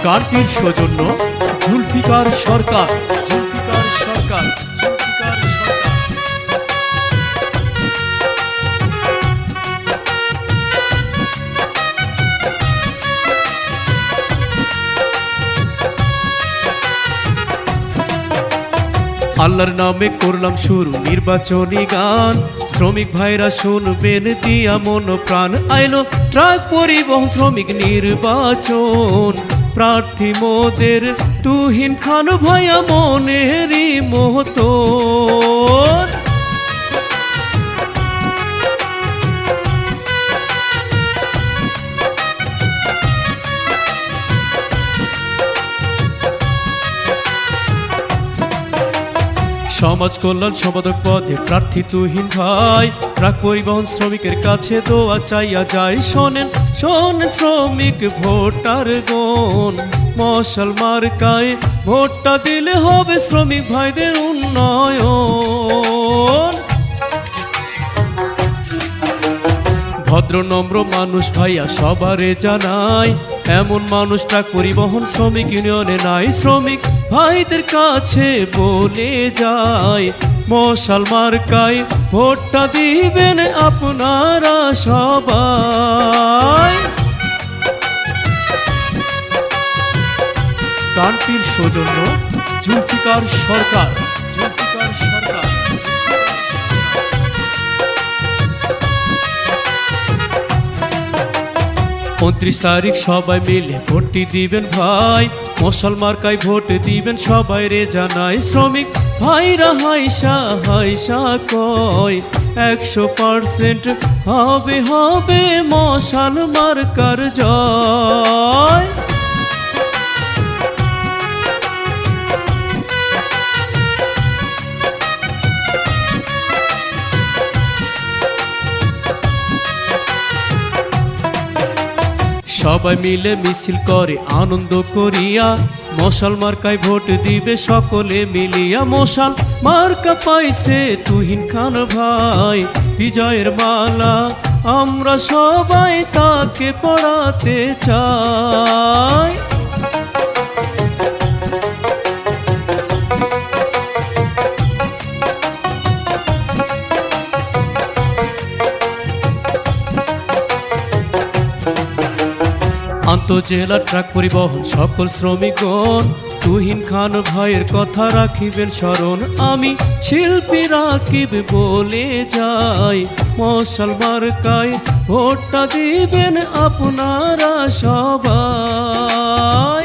গানটির সৌজন্য জুলফিকার সরকার। আল্লাহর নামে করলাম শুরু নির্বাচনী গান, শ্রমিক ভাইরা শুনবেন দিয়া মন প্রাণ। আইলো ট্রাক পরিবহন শ্রমিক নির্বাচন, প্রার্থী মোদের তুহিন খান ভাইয়া মনেরই মতন। সমাজ কল্যাণ সম্পাদক পদে প্রার্থী তুহিন ভাই, ট্রাক পরিবহন শ্রমিকের কাছে দোয়া চাইয়া যায়। শোনেন শোনেন শ্রমিক ভোটার গণ, মশাল মার্কায় ভোটটা দিলে হবে শ্রমিক ভাইদের উন্নয়ন। ভদ্র নম্র মানুষ ভাইয়া সবারে জানাই, এমন মানুষ ট্রাক পরিবহন শ্রমিক ইউনিয়নে নাই। শ্রমিক ভাইদের কাছে বলে যায়, মশাল মার্কায় ভোটটা দিবেন আপনারা সবাই। গানটির সৌজন্য জুলফিকার সরকার। 29 তারিখ সবাই মিলে ভোটটি দিবেন ভাই, মশাল মার্কায় ভোট দিবেন সবাই রে জানাই। শ্রমিক ভাইরা হাইসা হাইসা কয় 100% হবে হবে মশাল মার্কার জয়। সবাই মিলে মিছিল করে আনন্দ করিয়া, মশাল মার্কায় ভোট দিবে সকলে মিলিয়া। মশাল মার্কা পাইছে তুহিন খান ভাই, বিজয়ের মালা আমরা সবাই তাকে পড়াতে চাই। আন্তঃজেলা ট্রাক পরিবহন সকল শ্রমিকগণ, তুহিন খান ভাইয়ের কথা রাখিবেন স্মরণ। আমি শিল্পী রাকিব বলে যাই, মশাল মার্কায় ভোটটা দিবেন আপনারা সবাই।